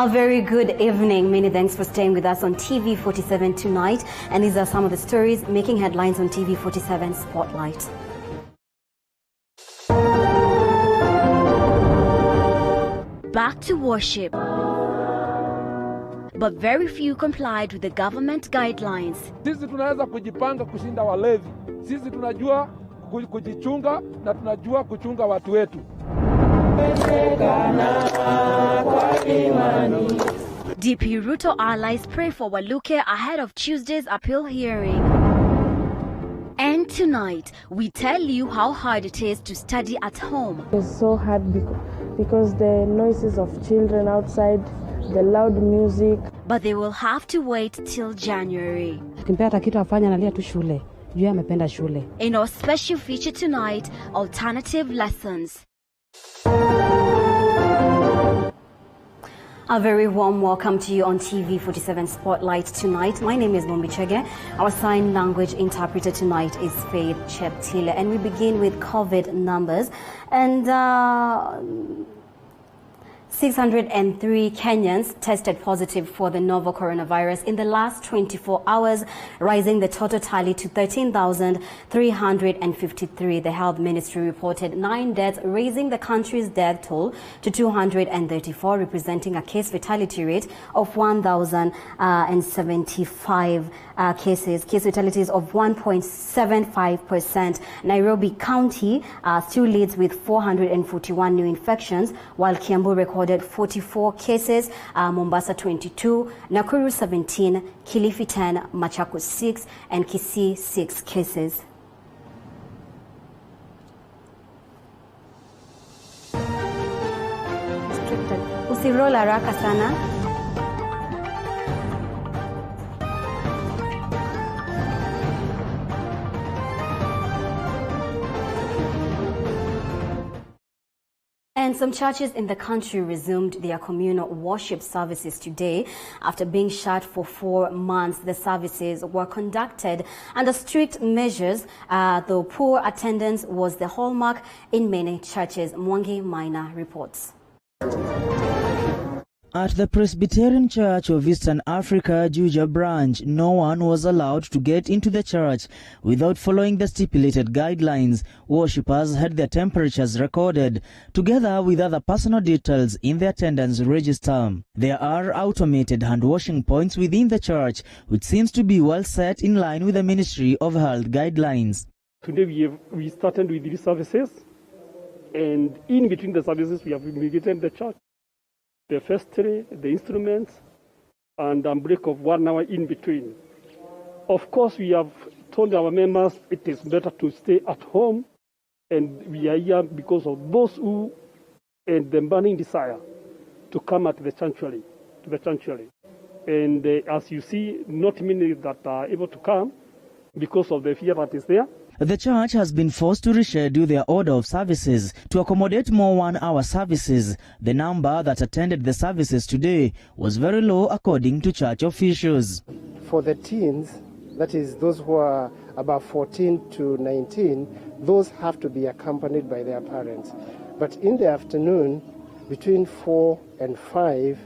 A very good evening. Many thanks for staying with us on TV47 tonight. And these are some of the stories making headlines on TV47 Spotlight. Back to worship. But very few complied with the government guidelines. Sisi tunaweza kujipanga kushinda walevi. Sisi tunajua kujichunga na tunajua kuchunga watu wetu. DP Ruto allies pray for Waluke ahead of Tuesday's appeal hearing. And tonight, we tell you how hard it is to study at home. It's so hard because the noises of children outside, the loud music. But they will have to wait till January. In our special feature tonight, alternative lessons. A very warm welcome to you on TV47 Spotlight tonight. My name is Bombi Chege. Our sign language interpreter tonight is Faith Cheptile. And we begin with COVID numbers. And 603 Kenyans tested positive for the novel coronavirus in the last 24 hours, rising the total tally to 13,353. The Health Ministry reported 9 deaths, raising the country's death toll to 234, representing a case fatality rate of 1,075 cases. Case fatalities of 1.75%. Nairobi County still leads with 441 new infections, while Kiambu recorded 44 cases, Mombasa 22, Nakuru 17, Kilifi 10, Machakos 6, and Kisii 6 cases. Usirola haraka sana. And some churches in the country resumed their communal worship services today. After being shut for 4 months, the services were conducted under strict measures, though poor attendance was the hallmark in many churches. Mwangi Maina reports. At the Presbyterian Church of Eastern Africa, Juja branch, no one was allowed to get into the church without following the stipulated guidelines. Worshippers had their temperatures recorded, together with other personal details in the attendance register. There are automated hand-washing points within the church, which seems to be well set in line with the Ministry of Health guidelines. Today we started with these services, and in between the services we have fumigated the church. The first three, the instruments, and a break of 1 hour in between. Of course, we have told our members it is better to stay at home, and we are here because of those who and the burning desire to come at the sanctuary, And as you see, not many that are able to come because of the fear that is there. The church has been forced to reschedule their order of services to accommodate more 1-hour services. The number that attended the services today was very low, according to church officials. For the teens, that is those who are about 14 to 19, those have to be accompanied by their parents. But in the afternoon, between 4 and 5,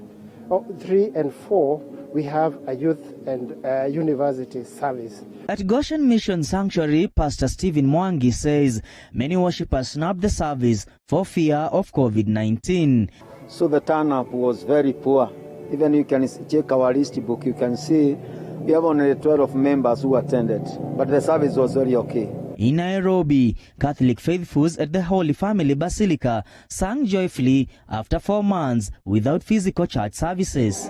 or 3 and 4, we have a youth and university service. At Goshen Mission Sanctuary, Pastor Stephen Mwangi says many worshippers snapped the service for fear of COVID-19. So the turn-up was very poor. Even you can check our list book, you can see we have only 12 members who attended, but the service was very okay. In Nairobi, Catholic faithfuls at the Holy Family Basilica sang joyfully after 4 months without physical church services.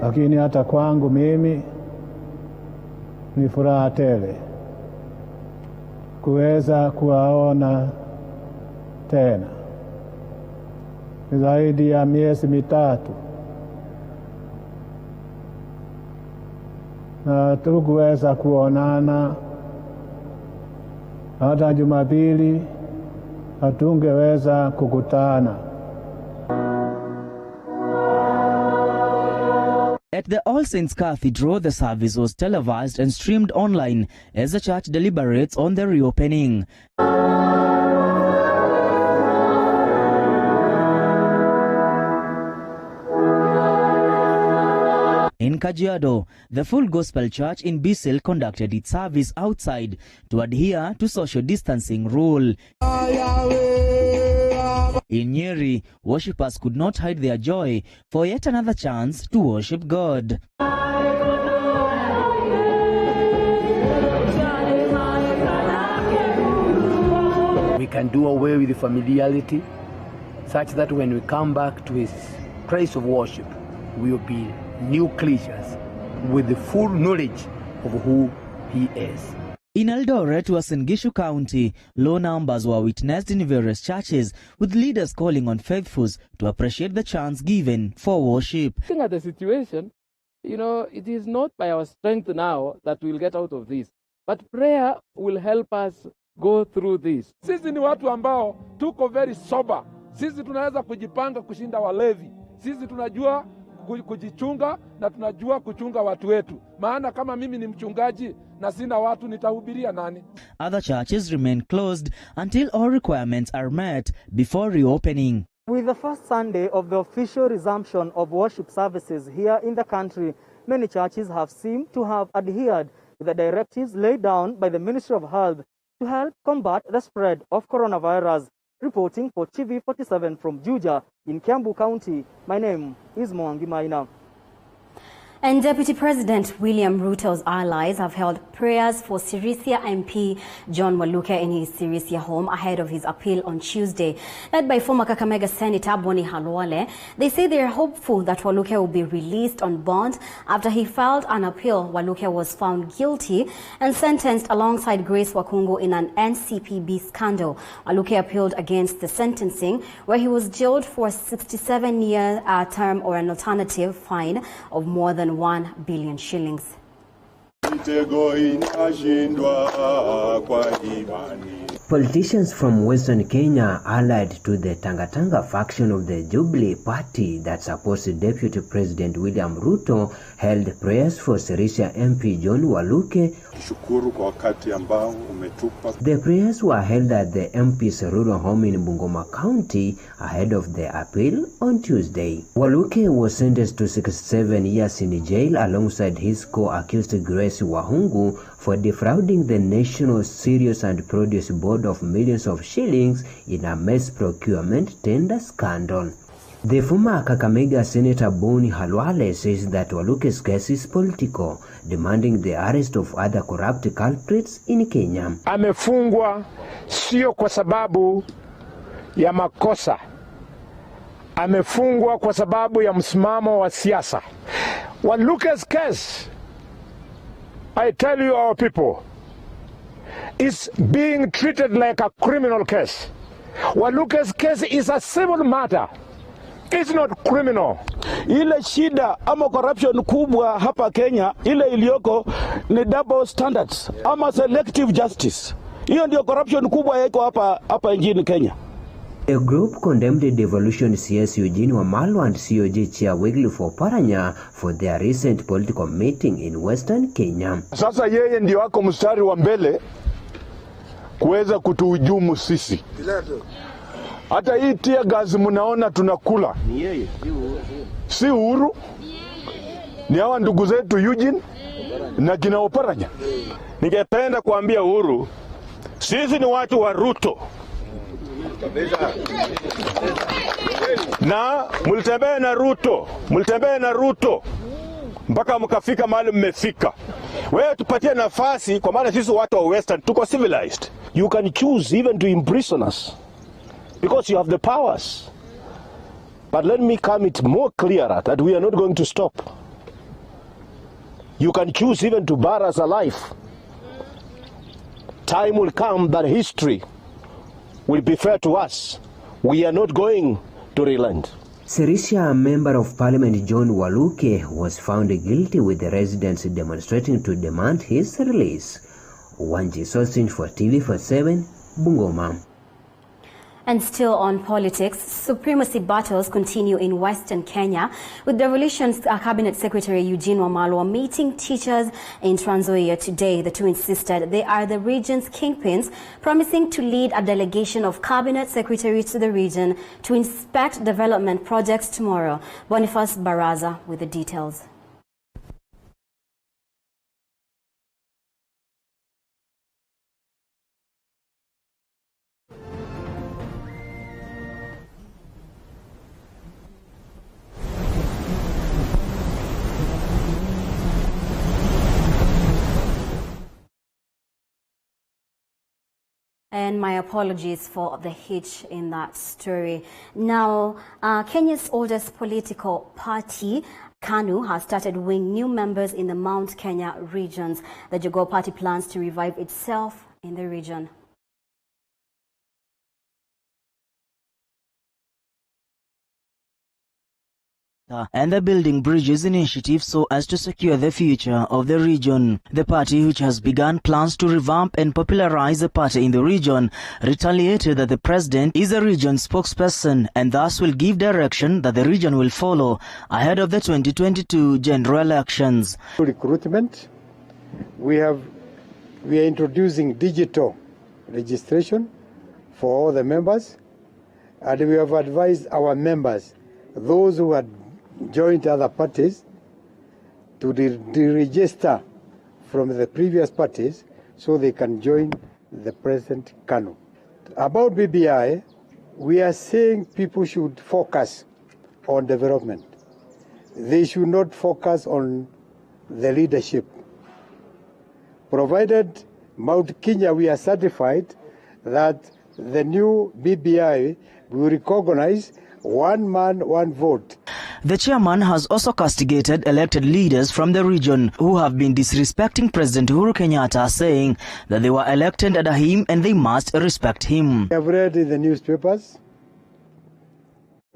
Lakini hata kwangu mimi ni furaha tele kuweza kuwaona tena. Ni zaidi ya miezi mitatu na tukuweza kuonana. Hata Jumapili hatungeweza kukutana. At the All Saints Cathedral, the service was televised and streamed online as the church deliberates on the reopening. Kajiado, the Full Gospel Church in Bisil conducted its service outside to adhere to social distancing rule. In Nyeri, worshippers could not hide their joy for yet another chance to worship God. We can do away with the familiarity such that when we come back to his place of worship, we will be new creatures with the full knowledge of who he is. In Eldoret, Uasin Gishu County, low numbers were witnessed in various churches, with leaders calling on faithfuls to appreciate the chance given for worship. Looking at the situation, it is not by our strength now that we'll get out of this, but prayer will help us go through this. Sisi ni watu ambao tuko very sober. Sisi tunaweza kujipanga kushinda walevi. Sisi tunajua kujichunga na tunajua kuchunga watu wetu. Maana kama mimi ni mchungaji na sina watu nitahubiria nani? Other churches remain closed until all requirements are met before reopening. With the first Sunday of the official resumption of worship services here in the country, many churches have seemed to have adhered to the directives laid down by the Ministry of Health to help combat the spread of coronavirus. Reporting for TV47 from Juja in Kiambu County, my name is Mwangi Maina. And Deputy President William Ruto's allies have held prayers for Sirisia MP John Waluke in his Sirisia home ahead of his appeal on Tuesday. Led by former Kakamega Senator Boni Halwale, they say they are hopeful that Waluke will be released on bond after he filed an appeal. Waluke was found guilty and sentenced alongside Grace Wakungu in an NCPB scandal. Waluke appealed against the sentencing, where he was jailed for a 67-year term or an alternative fine of more than 1 billion shillings. Politicians from Western Kenya allied to the Tanga faction of the Jubilee Party that supports Deputy President William Ruto held prayers for Sirisia MP John Waluke. The prayers were held at the MP's rural home in Bungoma County ahead of the appeal on Tuesday. Waluke was sentenced to 67 years in jail alongside his co-accused Grace Wahungu for defrauding the National Cereals and Produce Board of millions of shillings in a maize procurement tender scandal. The former Kakamega Senator Boni Halwale says that Waluke's case is political, demanding the arrest of other corrupt culprits in Kenya. Amefungwa sio kwa sababu ya makosa. Amefungwa kwa sababu ya msimamo wa siasa. Waluke's case, I tell you our people, is being treated like a criminal case. Waluke's case is a civil matter. It's not criminal. Ile shida ama corruption kubwa hapa Kenya, ile iliyoko ni double standards ama selective justice. Hiyo ndio corruption kubwa yako hapa nchini Kenya. The group condemned the devolution CS Eugene Wamalwa and COG Chair Wycliffe Oparanya for their recent political meeting in Western Kenya. Sasa yeye ndio wako mstari wa mbele kuweza kutuhujumu sisi. Hata hii tear gas mnaona tunakula. Ni yeye, si Uhuru. Ni hawa ndugu zetu Eugene na kina Oparanya. Ningependa kuambia Uhuru, sisi ni watu wa Ruto. Na mulitembea na Ruto mpaka mkafika mahali mmefika. Wewe tupatie nafasi, kwa maana sisi watu wa Western tuko civilized. You can choose even to imprison us because you have the powers. But let me come it more clearer that we are not going to stop. You can choose even to bar us alive. Time will come that history will be fair to us. We are not going to relent. Sirisia Member of Parliament John Waluke was found guilty, with the residents demonstrating to demand his release. Wanji Sosin for TV47, Bungoma. And still on politics, supremacy battles continue in Western Kenya, with Devolution's Cabinet Secretary Eugene Wamalwa meeting teachers in Trans Nzoia today. The two insisted they are the region's kingpins, promising to lead a delegation of Cabinet Secretaries to the region to inspect development projects tomorrow. Boniface Baraza with the details. And my apologies for the hitch in that story. Now, Kenya's oldest political party, KANU, has started winning new members in the Mount Kenya regions. The Jogoo Party plans to revive itself in the region. And they're building bridges initiative so as to secure the future of the region. The party, which has begun plans to revamp and popularize the party in the region, retaliated that the president is a region spokesperson and thus will give direction that the region will follow ahead of the 2022 general elections. Recruitment, we are introducing digital registration for all the members, and we have advised our members, those who had joined other parties, to deregister from the previous parties so they can join the present KANU. About BBI, we are saying people should focus on development. They should not focus on the leadership. Provided Mount Kenya, we are certified that the new BBI will recognize one man, one vote. The chairman has also castigated elected leaders from the region who have been disrespecting President Uhuru Kenyatta, saying that they were elected under him and they must respect him. I have read in the newspapers,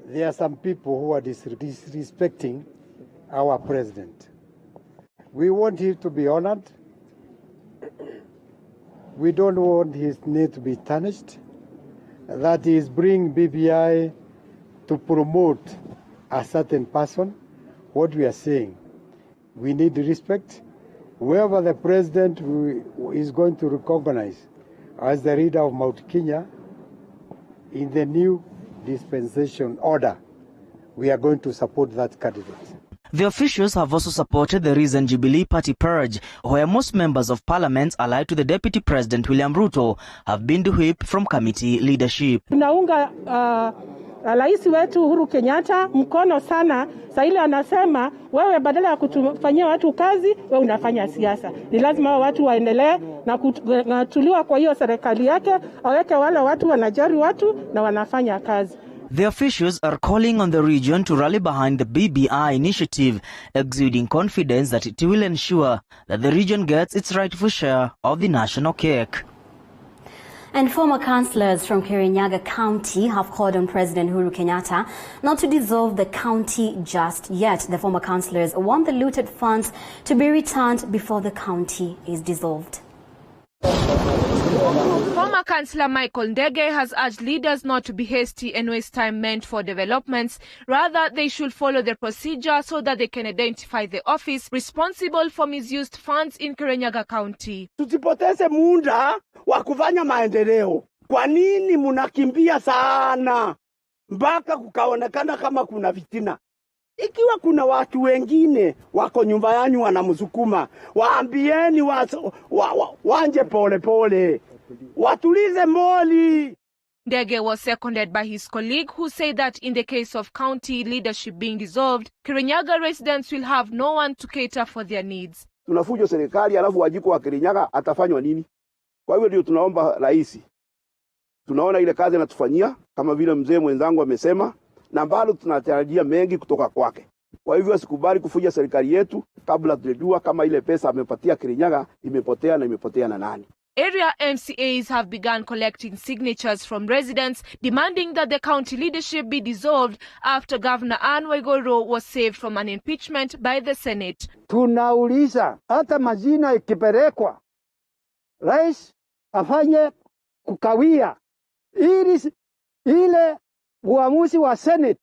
there are some people who are disrespecting our president. We want him to be honored. We don't want his name to be tarnished. That is bring BBI to promote a certain person. What we are saying, we need respect. Whoever the president is going to recognize as the leader of Mount Kenya in the new dispensation order, we are going to support that candidate. The officials have also supported the recent Jubilee Party purge, where most members of parliament allied to the Deputy President William Ruto have been whipped from committee leadership. Tunaunga rais wetu Uhuru Kenyatta mkono sana. Saili anasema wewe badala ya kutufanyia watu kazi, wewe unafanya siasa. Ni lazima watu waendelee na kutuliwa kwa hiyo serikali yake, aweke wale watu wanajari watu na wanafanya kazi. The officials are calling on the region to rally behind the BBI initiative, exuding confidence that it will ensure that the region gets its rightful share of the national cake. And former councillors from Kirinyaga County have called on President Uhuru Kenyatta not to dissolve the county just yet. The former councillors want the looted funds to be returned before the county is dissolved. Former Councillor Michael Ndege has urged leaders not to be hasty and waste time meant for developments. Rather, they should follow the procedure so that they can identify the office responsible for misused funds in Kirinyaga County. Tusipoteze muda wa kufanya maendeleo. Kwa nini munakimbia sana mpaka kukaonekana kama kuna vitina? Ikiwa kuna watu wengine wako nyumba yanyu wanamsukuma, waambieni wanje pole pole, watulize moli. Ndege was seconded by his colleague, who said that in the case of county leadership being dissolved, Kirinyaga residents will have no one to cater for their needs. Tunafujo serikali alafu wajiko wa Kirinyaga atafanywa nini? Kwa hivyo ndio tunaomba rais. Tunaona ile kazi anatufanyia kama vile mzee mwenzangu amesema, na bado tunatarajia mengi kutoka kwake. Kwa hivyo sikubali kufuja serikali yetu kabla tujue kama ile pesa amepatia Kirinyaga imepotea na imepotea na nani. Area MCAs have begun collecting signatures from residents demanding that the county leadership be dissolved after Governor Anne Waiguru was saved from an impeachment by the Senate. Tunauliza hata majina ikipelekwa, rais afanye kukawia ili ile uamuzi wa Senate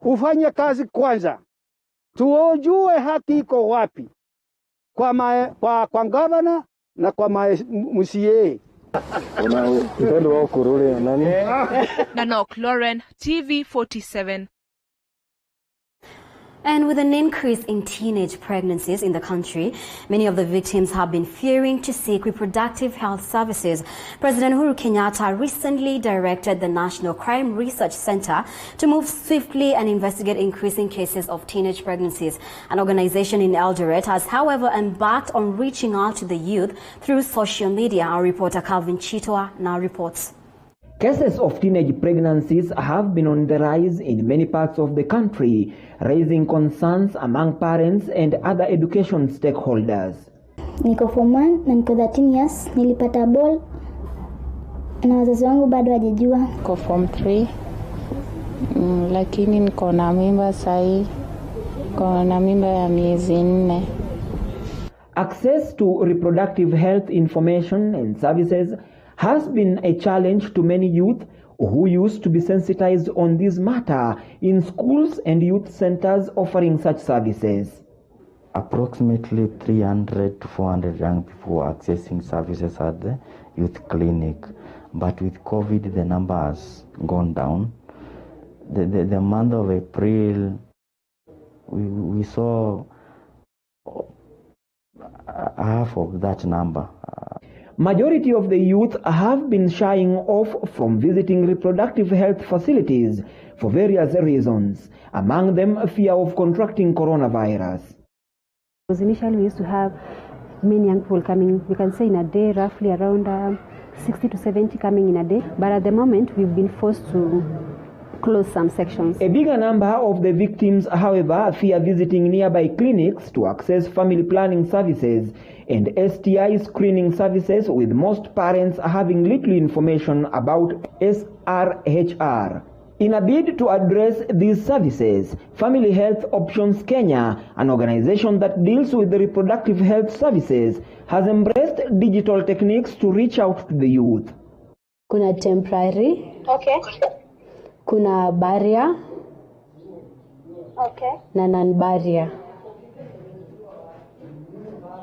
ufanye kazi kwanza. Tuojue haki iko wapi kwa governor na kwa MCA. Nanok Lauren, TV47. And with an increase in teenage pregnancies in the country, many of the victims have been fearing to seek reproductive health services. President Uhuru Kenyatta recently directed the National Crime Research Center to move swiftly and investigate increasing cases of teenage pregnancies. An organization in Eldoret has, however, embarked on reaching out to the youth through social media. Our reporter Calvin Chitoa now reports. Cases of teenage pregnancies have been on the rise in many parts of the country, raising concerns among parents and other education stakeholders. Niko form 1 na niko 13 years, nilipata ball na wazazi wangu bado hajajua. Niko form 3 lakini niko na mimba sahi, niko na mimba ya miezi 4. Access to reproductive health information and services has been a challenge to many youth who used to be sensitized on this matter in schools and youth centers offering such services. Approximately 300 to 400 young people were accessing services at the youth clinic, but with COVID the number has gone down. The month of April we saw half of that number. Majority of the youth have been shying off from visiting reproductive health facilities for various reasons, among them a fear of contracting coronavirus. Because initially we used to have many young people coming, we can say in a day, roughly around 60 to 70 coming in a day. But at the moment, we've been forced to close some sections. A bigger number of the victims, however, fear visiting nearby clinics to access family planning services and STI screening services, with most parents having little information about SRHR. In a bid to address these services, Family Health Options Kenya, an organization that deals with the reproductive health services, has embraced digital techniques to reach out to the youth. Kuna temporary. Okay. Kuna barrier. Okay. Na non-barrier.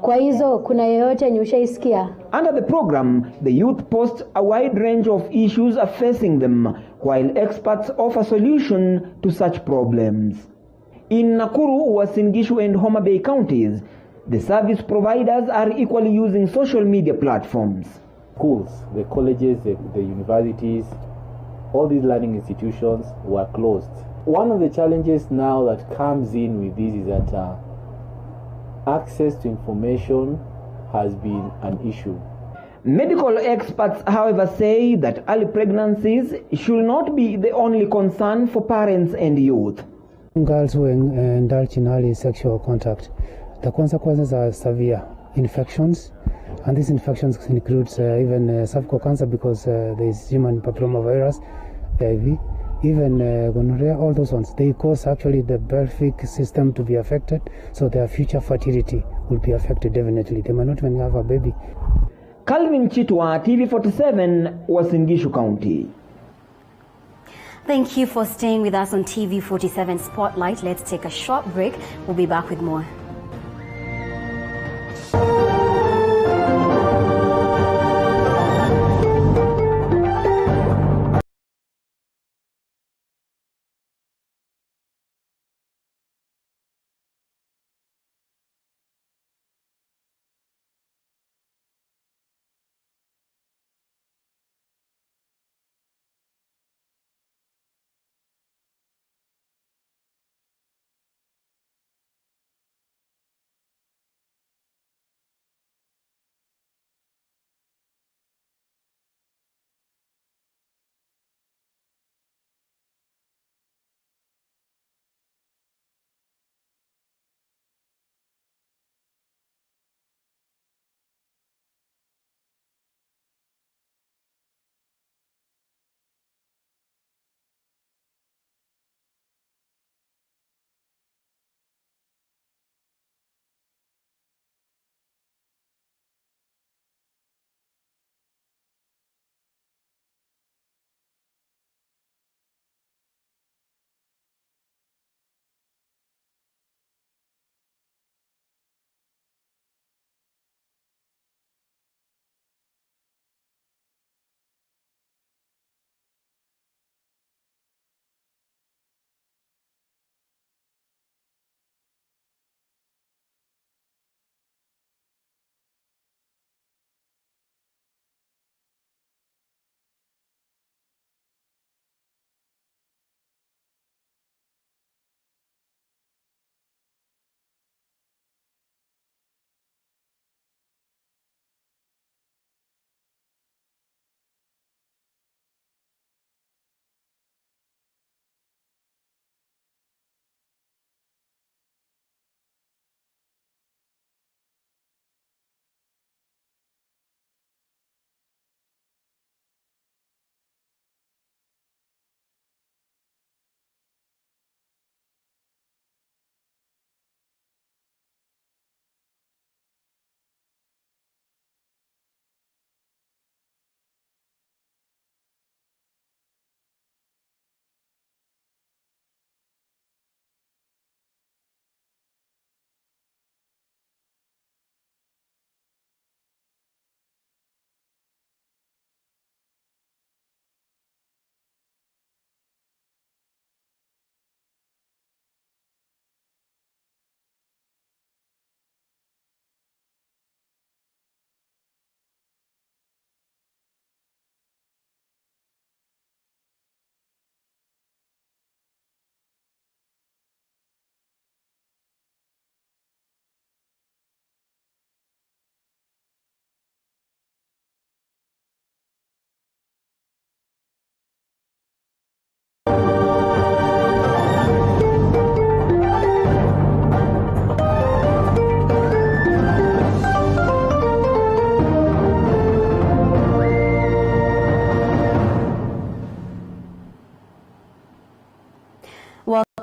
Kwa hizo kuna yoyote yenye ushaisikia? Under the program, the youth post a wide range of issues facing them, while experts offer solution to such problems. In Nakuru, Uasin Gishu and Homa Bay counties, the service providers are equally using social media platforms. Schools, the colleges, the universities, all these learning institutions were closed. One of the challenges now that comes in with this is that access to information has been an issue. Medical experts, however, say that early pregnancies should not be the only concern for parents and youth. Girls who indulge in early sexual contact, the consequences are severe infections, and these infections includes even cervical cancer, because there is human papillomavirus, HIV, even gonorrhea. All those ones, they cause actually the pelvic system to be affected, so their future fertility will be affected definitely. They might not even have a baby. Calvin Chitoa, TV47, Uasin Gishu County. Thank you for staying with us on TV47 Spotlight. Let's take a short break. We'll be back with more.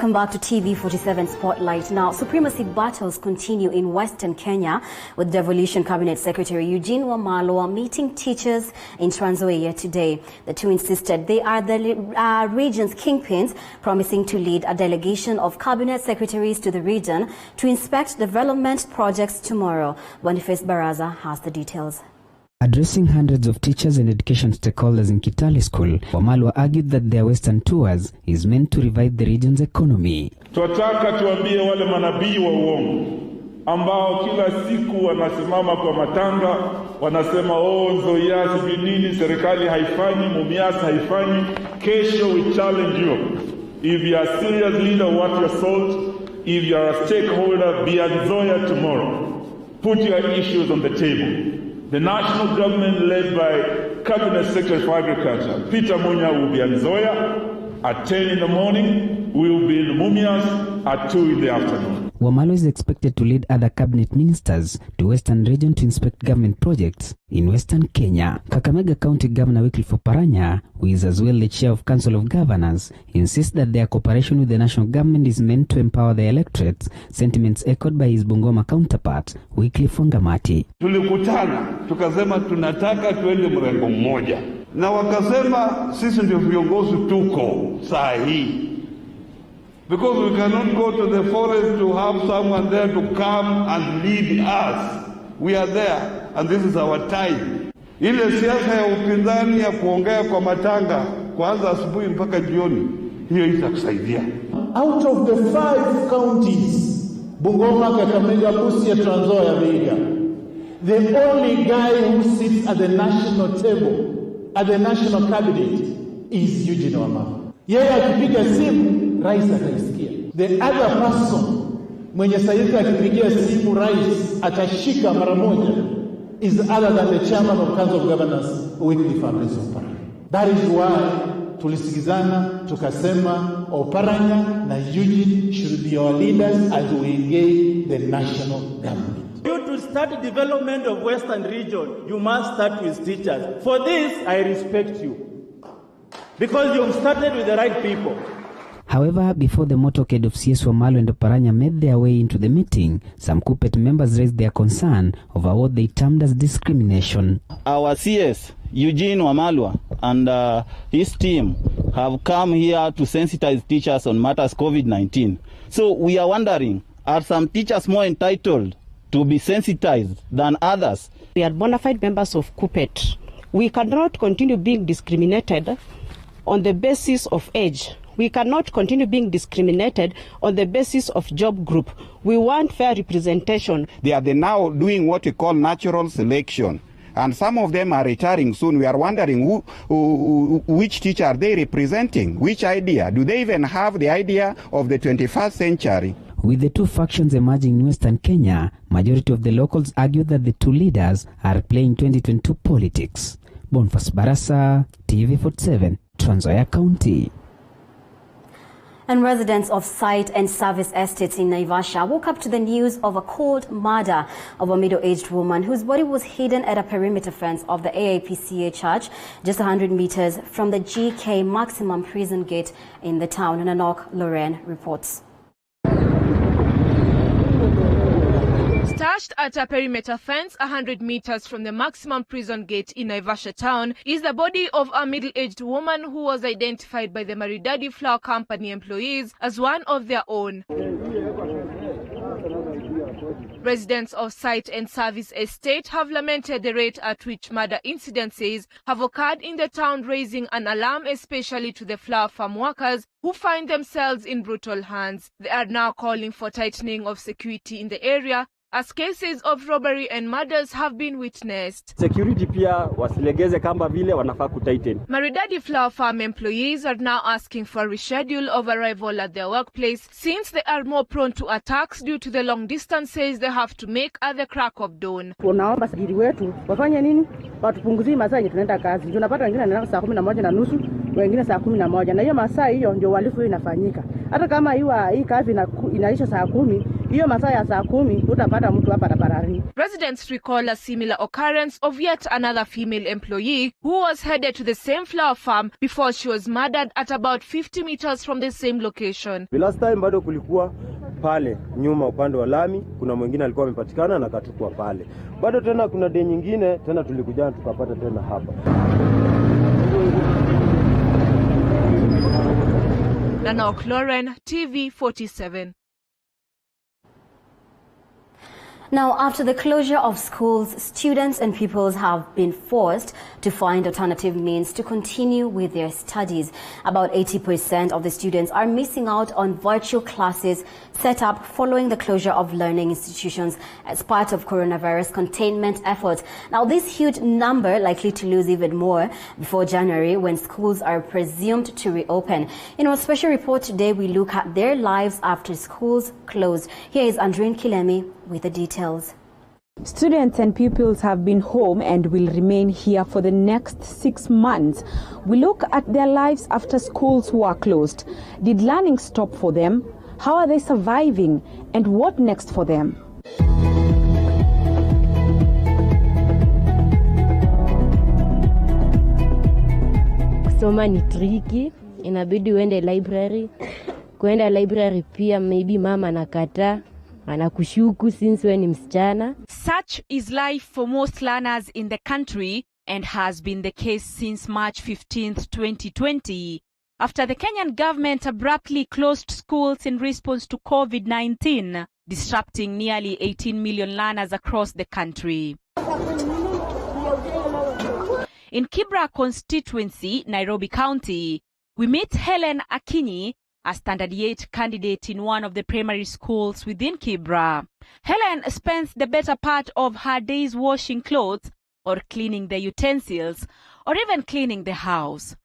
Welcome back to TV47 Spotlight. Now, supremacy battles continue in Western Kenya with Devolution Cabinet Secretary Eugene Wamalwa meeting teachers in Trans Nzoia today. The two insisted they are the region's kingpins, promising to lead a delegation of cabinet secretaries to the region to inspect development projects tomorrow. Boniface Baraza has the details. Addressing hundreds of teachers and education stakeholders in Kitale School, Wamalwa argued that their Western tours is meant to revive the region's economy. Tunataka tuambie wale manabii wa uongo ambao kila siku wanasimama kwa matanga, wanasema Nzoia sijui nini, serikali haifanyi, Mumias haifanyi. Kesho we challenge you. If you are a serious leader, what your salt. If you are a stakeholder, be at Nzoia tomorrow. Put your issues on the table. The national government, led by Cabinet Secretary for Agriculture, Peter Munya, will be at Nzoia at 10 in the morning. We will be in Mumias at 2 in the afternoon. Wamalwa is expected to lead other cabinet ministers to Western region to inspect government projects in Western Kenya. Kakamega County Governor Wycliffe Oparanya, who is as well the chair of Council of Governors, insists that their cooperation with the national government is meant to empower the electorate, sentiments echoed by his Bungoma counterpart, Wycliffe Wangamati. Tulikutana, tukasema tunataka tuende mrengo mmoja. Na wakasema sisi ndio viongozi tuko saa hii. Because we cannot go to the forest to have someone there to come and lead us. We are there and this is our time. Ile siasa ya upinzani ya kuongea kwa matanga kuanza asubuhi mpaka jioni, hiyo itakusaidia. Out of the 5 counties, Bungoma, Kakamega, Busia, Trans Nzoia, Vihiga, the only guy who sits at the national table, at the national cabinet, is Eugene Wamalwa. Yeye akipiga simu rais ataisikia. The other person mwenye saizi akipigia simu rais atashika mara moja is other than the chairman of Council of Governors, Wycliffe Oparanya. That is why tulisikizana tukasema Oparanya na Eugene should be our leaders as we engage the national government. You to start development of Western region, you must start with teachers. For this, I respect you. Because you've started with the right people. However, before the motorcade of CS Wamalwa and Oparanya made their way into the meeting, some KUPPET members raised their concern over what they termed as discrimination. Our CS, Eugene Wamalwa, and his team have come here to sensitize teachers on matters COVID-19. So we are wondering, are some teachers more entitled to be sensitized than others? We are bona fide members of KUPPET. We cannot continue being discriminated on the basis of age. We cannot continue being discriminated on the basis of job group. We want fair representation. They are now doing what we call natural selection. And some of them are retiring soon. We are wondering which teacher are they representing? Which idea? Do they even have the idea of the 21st century? With the two factions emerging in Western Kenya, majority of the locals argue that the two leaders are playing 2022 politics. Boniface Baraza, TV47, Trans Nzoia County. And residents of Site and Service Estates in Naivasha woke up to the news of a cold murder of a middle-aged woman whose body was hidden at a perimeter fence of the AIPCA church just 100 meters from the GK maximum prison gate in the town. Nanok Loren reports. Stashed at a perimeter fence 100 meters from the maximum prison gate in Naivasha town is the body of a middle-aged woman who was identified by the Maridadi Flower Company employees as one of their own. Residents of Site and Service Estate have lamented the rate at which murder incidences have occurred in the town, raising an alarm especially to the flower farm workers who find themselves in brutal hands. They are now calling for tightening of security in the area as cases of robbery and murders have been witnessed. Security pia wasilegeze kamba vile wanafaa kutighten. Maridadi Flower Farm employees are now asking for a reschedule of arrival at their workplace since they are more prone to attacks due to the long distances they have to make at the crack of dawn. Tunaomba sajili wetu wafanye nini? Watupunguzie masaa yenye tunaenda kazi. Tunapata wengine wanaenda saa 11:30, wengine saa 11. Na hiyo masaa hiyo ndio uhalifu inafanyika. Hata kama hii kazi inaisha saa 10, hiyo masaa ya saa 10 utapata mtu hapa barabarani. Residents recall a similar occurrence of yet another female employee who was headed to the same flower farm before she was murdered at about 50 meters from the same location. The last time bado kulikuwa pale nyuma upande wa lami, kuna mwingine alikuwa amepatikana na katukua pale. Bado tena kuna day nyingine tena tulikuja tukapata tena hapa. Nana O'Cloren, TV47. Now, after the closure of schools, students and pupils have been forced to find alternative means to continue with their studies. About 80% of the students are missing out on virtual classes set up following the closure of learning institutions as part of coronavirus containment efforts. Now, this huge number likely to lose even more before January when schools are presumed to reopen. In our special report today, we look at their lives after schools closed. Here is Andrine Kilemi with the details. Students and pupils have been home and will remain here for the next 6 months. We look at their lives after schools were closed. Did learning stop for them? How are they surviving? And what next for them? Kusoma ni tricky, inabidi uende library. Kuenda library pia maybe mama anakataa. Anakushuku since we ni msichana. Such is life for most learners in the country and has been the case since March 15th, 2020, after the Kenyan government abruptly closed schools in response to COVID-19, disrupting nearly 18 million learners across the country. In Kibra constituency, Nairobi County, we meet Helen Akinyi, a Standard 8 candidate in one of the primary schools within Kibra. Helen spends the better part of her days washing clothes or cleaning the utensils or even cleaning the house.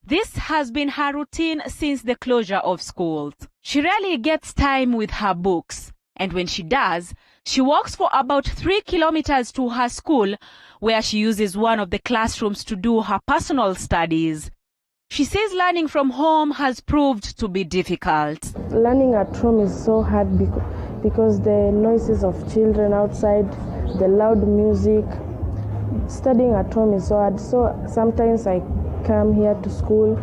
This has been her routine since the closure of schools. She rarely gets time with her books, and when she does, she walks for about 3 kilometers to her school, where she uses one of the classrooms to do her personal studies. She says learning from home has proved to be difficult. Learning at home is so hard because the noises of children outside, the loud music. Studying at home is so hard. So sometimes I come here to school,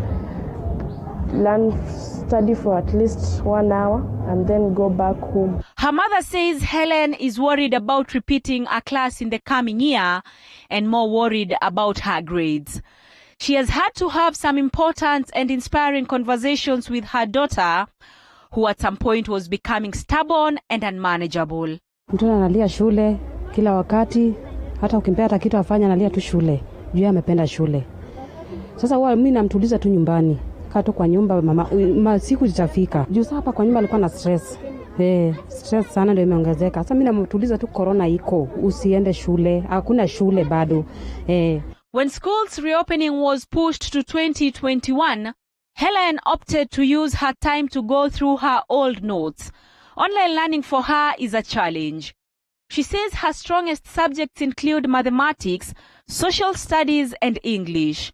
study for at least 1 hour, and then go back home. Her mother says Helen is worried about repeating a class in the coming year and more worried about her grades. She has had to have some important and inspiring conversations with her daughter, who at some point was becoming stubborn and unmanageable. Mtoto analia shule kila wakati, hata ukimpea hata kitu afanya analia tu shule. Juu amependa shule. Sasa mimi namtuliza tu nyumbani. Kaa tu kwa nyumba mama siku zitafika. Juu hapa kwa nyumba alikuwa na stress. Stress sana ndio imeongezeka. Sasa mimi namtuliza tu corona iko, usiende shule, hakuna shule bado. When schools reopening was pushed to 2021, Helen opted to use her time to go through her old notes. Online learning for her is a challenge. She says her strongest subjects include mathematics, social studies, and English.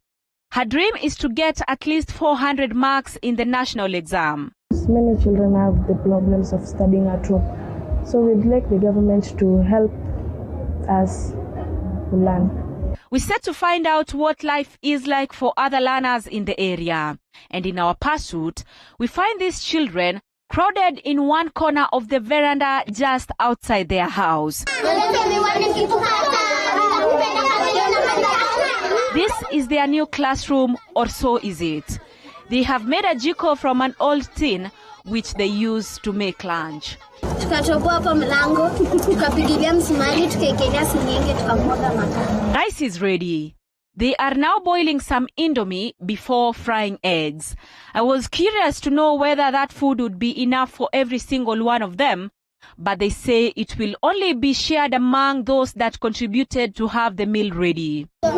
Her dream is to get at least 400 marks in the national exam. Many children have the problems of studying at home. So we'd like the government to help us learn. We set to find out what life is like for other learners in the area. And in our pursuit, we find these children crowded in one corner of the veranda just outside their house. This is their new classroom, or so is it. They have made a jiko from an old tin, which they use to make lunch. Rice is ready. They are now boiling some indomie before frying eggs. I was curious to know whether that food would be enough for every single one of them, but they say it will only be shared among those that contributed to have the meal ready. 1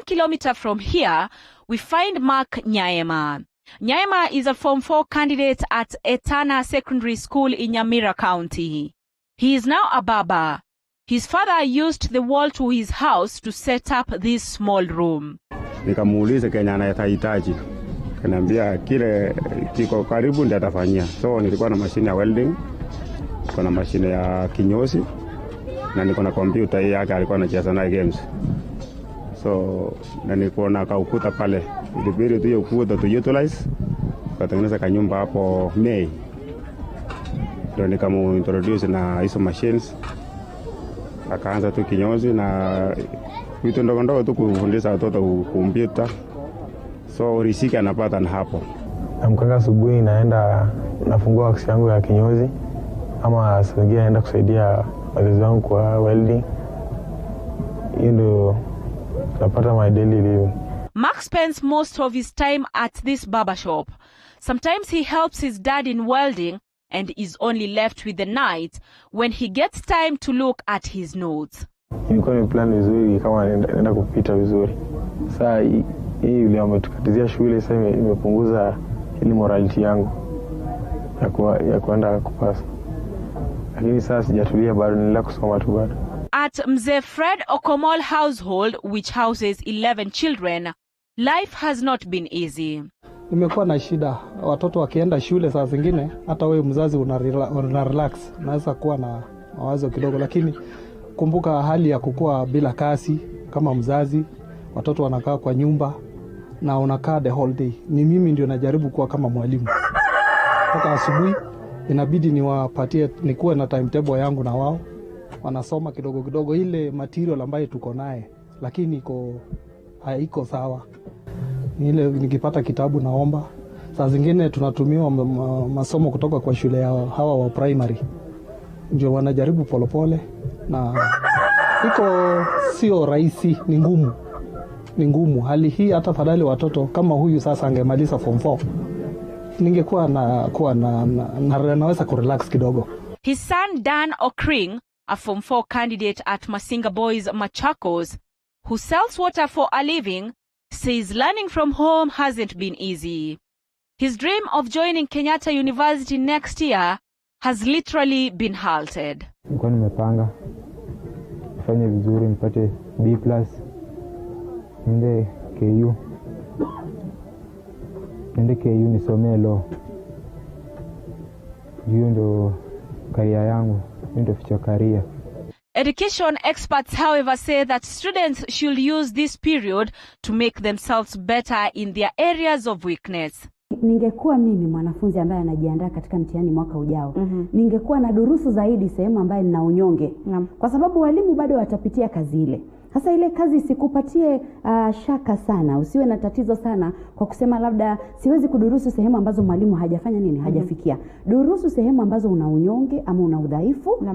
kilometer from here, we find Mark Nyaema. Nyaema is a Form 4 candidate at Etana Secondary School in Nyamira County. He is now a barber. His father used the wall to his house to set up this small room. Nikamuuliza Kenya anahitaji. Kaniambia kile kiko karibu ndiye atafanyia. So nilikuwa na mashine ya welding, kuna mashine ya kinyozi na niko na computer yake alikuwa anacheza nayo games. So na niko na kaukuta pale. Ilibidi tu hiyo ukuta tu utilize. Katengeneza kanyumba hapo Mei. Ndio nikamuintroduce na hizo machines. Akaanza tu kinyozi na vitu ndogo ndogo tu kufundisha watoto kompyuta. So riziki anapata na hapo. Namkanga asubuhi naenda nafungua works yangu ya kinyozi ama singine naenda kusaidia wazazi wangu kwa welding. Hiyo ndio napata my daily living. Mark spends most of his time at this barber shop. Sometimes he helps his dad in welding and is only left with the night when he gets time to look at his notes. Nilikuwa nimeplan vizuri kama naenda kupita vizuri. Sasa hii yule ametukatizia shule sasa imepunguza ile morality yangu ya kuenda kupasa. Lakini sasa sijatulia bado, nila kusoma tu bado. At Mzee Fred Okomol household, which houses 11 children, life has not been easy. Nimekuwa na shida. Watoto wakienda shule saa zingine hata wewe mzazi una relax. Unaweza kuwa na mawazo kidogo, lakini kumbuka hali ya kukua bila kasi kama mzazi, watoto wanakaa kwa nyumba na unakaa the whole day. Ni mimi ndio najaribu kuwa kama mwalimu. Toka asubuhi inabidi niwapatie, nikuwe na timetable yangu na wao. Wanasoma kidogo kidogo ile material ambayo tuko naye, lakini haiko sawa. Ile nikipata kitabu naomba. Saa zingine tunatumiwa masomo kutoka kwa shule ya hawa wa primary. Ndio wanajaribu polepole na iko sio rahisi, ni ngumu. Ni ngumu. Hali hii hata fadhali watoto kama huyu sasa angemaliza form 4. Ningekuwa naweza kurelax kidogo. His son Dan Okring, a form 4 candidate at Masinga Boys Machakos, who sells water for a living, says learning from home hasn't been easy. His dream of joining Kenyatta University next year has literally been halted. Nilikuwa nimepanga nifanye vizuri nipate B+, niende KU nisomee law. Hiyo ndo career yangu, hiyo ndo future career. Education experts, however, say that students should use this period to make themselves better in their areas of weakness. Ningekuwa mimi mwanafunzi ambaye anajiandaa katika mtihani mwaka ujao, ningekuwa na durusu zaidi sehemu ambaye nina unyonge. Kwa sababu walimu bado watapitia kazi ile. Hasa ile kazi isikupatie shaka sana, usiwe na tatizo sana kwa kusema labda siwezi kudurusu sehemu ambazo mwalimu hajafanya nini, hajafikia. Durusu sehemu ambazo una unyonge ama una udhaifu,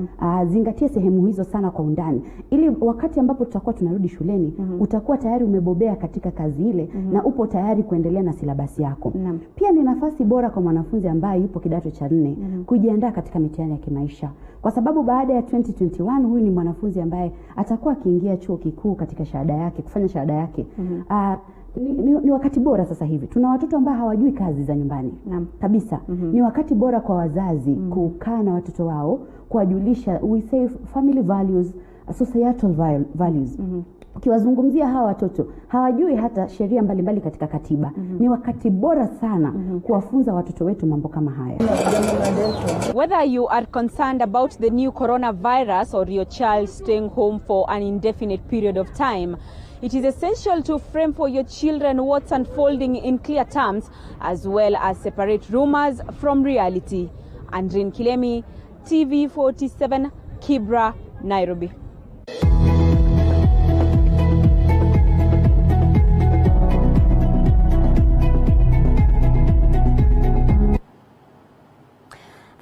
zingatia sehemu hizo sana kwa undani. Ili wakati ambapo tutakuwa tunarudi shuleni, utakuwa tayari umebobea katika kazi ile na upo tayari kuendelea na silabasi yako. Pia ni nafasi bora kwa mwanafunzi ambaye yupo kidato cha 4 kujiandaa katika mitihani ya kimaisha. Kwa sababu baada ya 2021 huyu ni mwanafunzi ambaye atakuwa akiingia chuo kikuu katika shahada yake, kufanya shahada yake. Ni wakati bora sasa hivi. Tuna watoto ambao hawajui kazi za nyumbani. Kabisa. Ni wakati bora kwa wazazi kukaa na watoto wao, kuwajulisha, we say family values, societal values. Ukiwazungumzia hawa watoto hawajui hata sheria mbalimbali katika katiba. Ni wakati bora sana kuwafunza watoto wetu mambo kama haya. Whether you are concerned about the new coronavirus or your child staying home for an indefinite period of time, it is essential to frame for your children what's unfolding in clear terms, as well as separate rumors from reality. Andrin Kilemi, TV47, Kibra, Nairobi.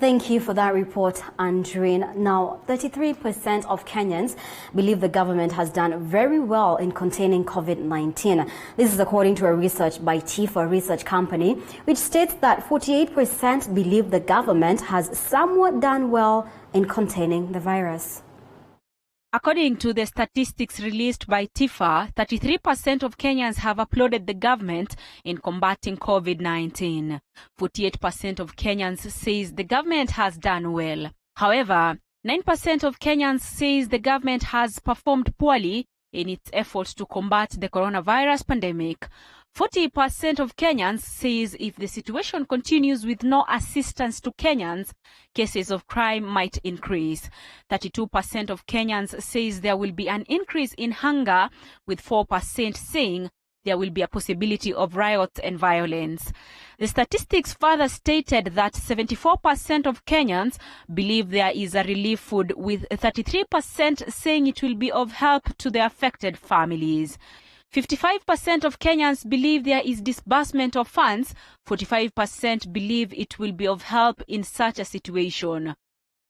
Thank you for that report, Andreen. Now, 33% of Kenyans believe the government has done very well in containing COVID-19. This is according to a research by TIFA Research Company, which states that 48% believe the government has somewhat done well in containing the virus. According to the statistics released by TIFA, 33% of Kenyans have applauded the government in combating COVID-19. 48% of Kenyans says the government has done well. However, 9% of Kenyans says the government has performed poorly in its efforts to combat the coronavirus pandemic. 40% of Kenyans says if the situation continues with no assistance to Kenyans, cases of crime might increase. 32% of Kenyans says there will be an increase in hunger, with 4% saying there will be a possibility of riots and violence. The statistics further stated that 74% of Kenyans believe there is a relief food, with 33% saying it will be of help to the affected families. 55% of Kenyans believe there is disbursement of funds. 45% believe it will be of help in such a situation.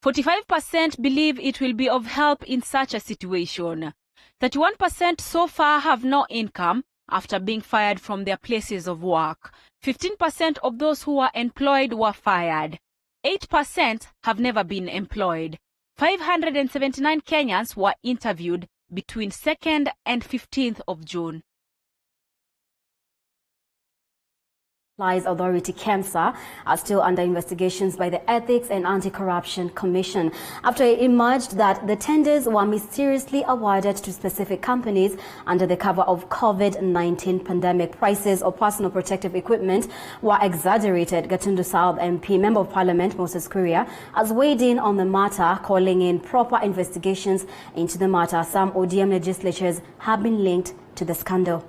45% believe it will be of help in such a situation. 31% so far have no income after being fired from their places of work. 15% of those who were employed were fired. 8% have never been employed. 579 Kenyans were interviewed between 2nd and 15th of June. Supplies Authority KEMSA are still under investigations by the Ethics and Anti-Corruption Commission after it emerged that the tenders were mysteriously awarded to specific companies under the cover of COVID-19 pandemic. Prices of personal protective equipment were exaggerated. Gatundu South MP Member of Parliament Moses Kuria has weighed in on the matter, calling in proper investigations into the matter. Some ODM legislatures have been linked to the scandal.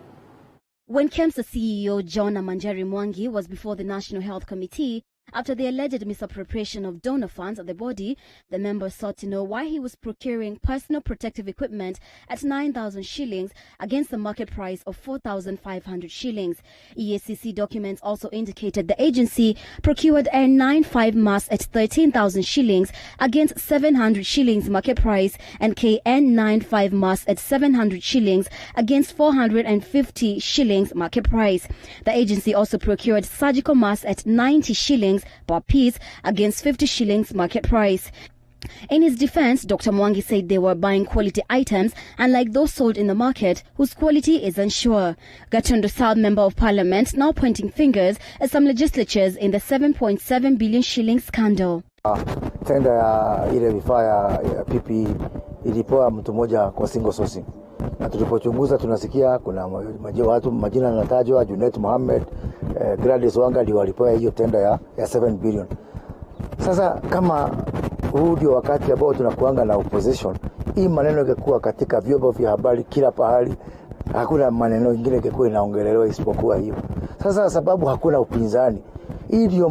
When KEMSA CEO John Amanjari Mwangi was before the National Health Committee after the alleged misappropriation of donor funds of the body, the members sought to know why he was procuring personal protective equipment at 9,000 shillings against the market price of 4,500 shillings. EACC documents also indicated the agency procured a 9.5 mask at 13,000 shillings against 700 shillings market price and KN95 mask at 700 shillings against 450 shillings market price. The agency also procured surgical masks at 90 shillings per piece against 50 shillings market price. In his defense, Dr. Mwangi said they were buying quality items, unlike those sold in the market, whose quality is unsure. Gatundu South Member of Parliament now pointing fingers at some legislatures in the 7.7 billion shillings scandal. Tenda ya ile vifaa ya PPE ilipewa mtu mmoja kwa single sourcing. Na tulipochunguza tunasikia kuna watu majina yanatajwa, Junet Mohamed, Gladys Wanga ndio walipewa hiyo tenda ya 7 billion. Sasa kama huu ndio wakati ambao tunakuanga na opposition, hii maneno ingekuwa katika vyombo vya habari kila pahali, hakuna maneno mengine ingekuwa inaongelelewa isipokuwa hiyo. Sasa sababu hakuna upinzani, hii ndio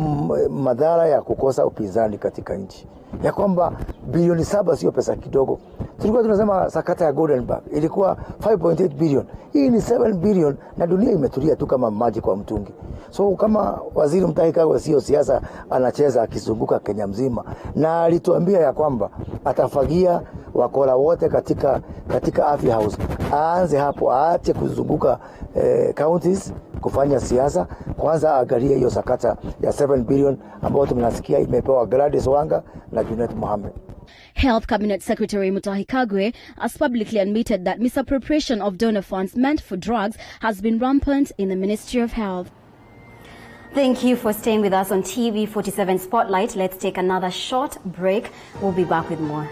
madhara ya kukosa upinzani katika nchi. Ya kwamba bilioni 7 sio pesa kidogo. Tulikuwa tunasema sakata ya Goldenberg ilikuwa 5.8 billion. Hii ni 7 billion na dunia imetulia tu kama maji kwa mtungi. So kama waziri Mutahi Kagwe sio siasa anacheza akizunguka Kenya mzima, na alituambia ya kwamba atafagia wakora wote katika Afya House. Aanze hapo, aache kuzunguka counties kufanya siasa, kwanza angalia hiyo sakata ya 7 billion ambayo tunasikia imepewa Gladys Wanga na Junet Mohamed. Health Cabinet Secretary Mutahi Kagwe has publicly admitted that misappropriation of donor funds meant for drugs has been rampant in the Ministry of Health. Thank you for staying with us on TV47 Spotlight. Let's take another short break. We'll be back with more.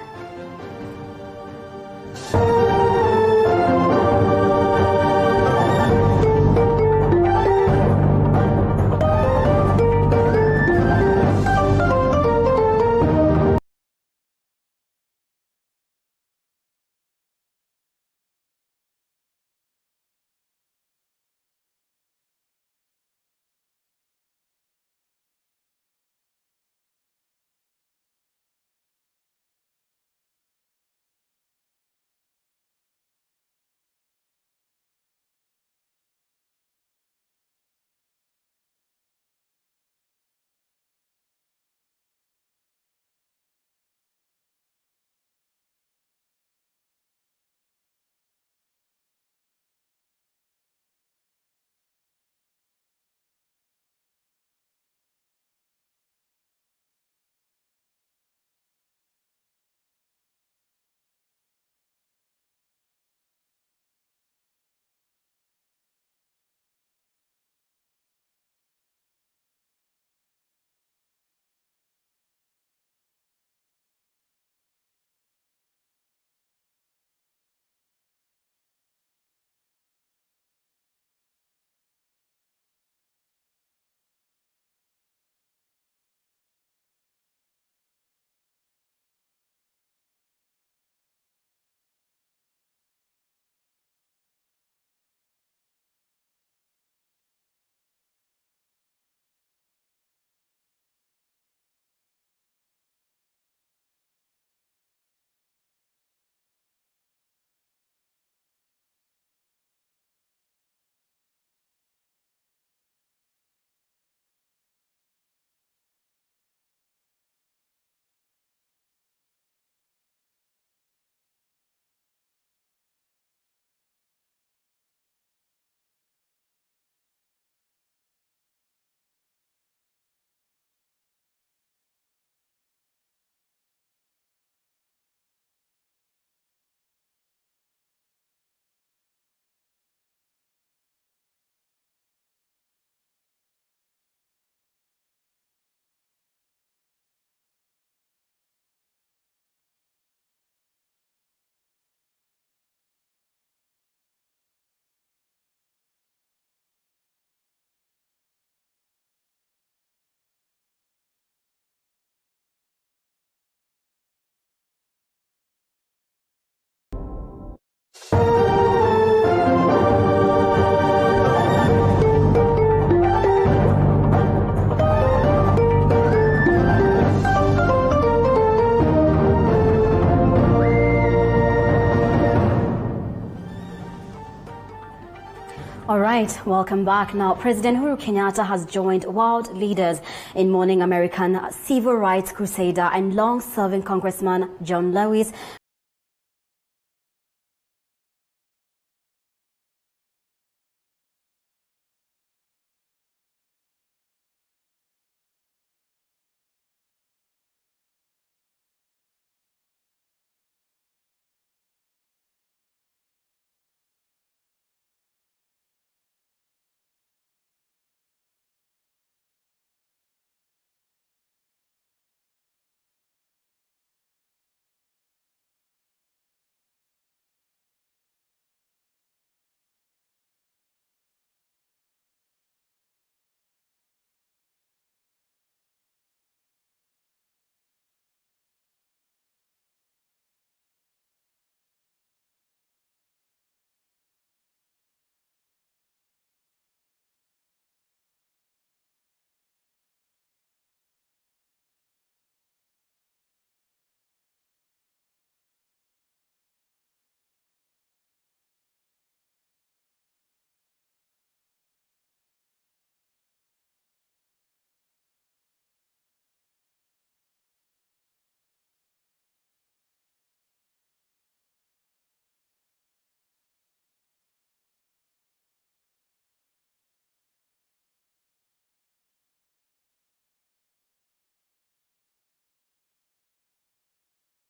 right, welcome back. Now, President Uhuru Kenyatta has joined world leaders in mourning American civil rights crusader and long-serving Congressman John Lewis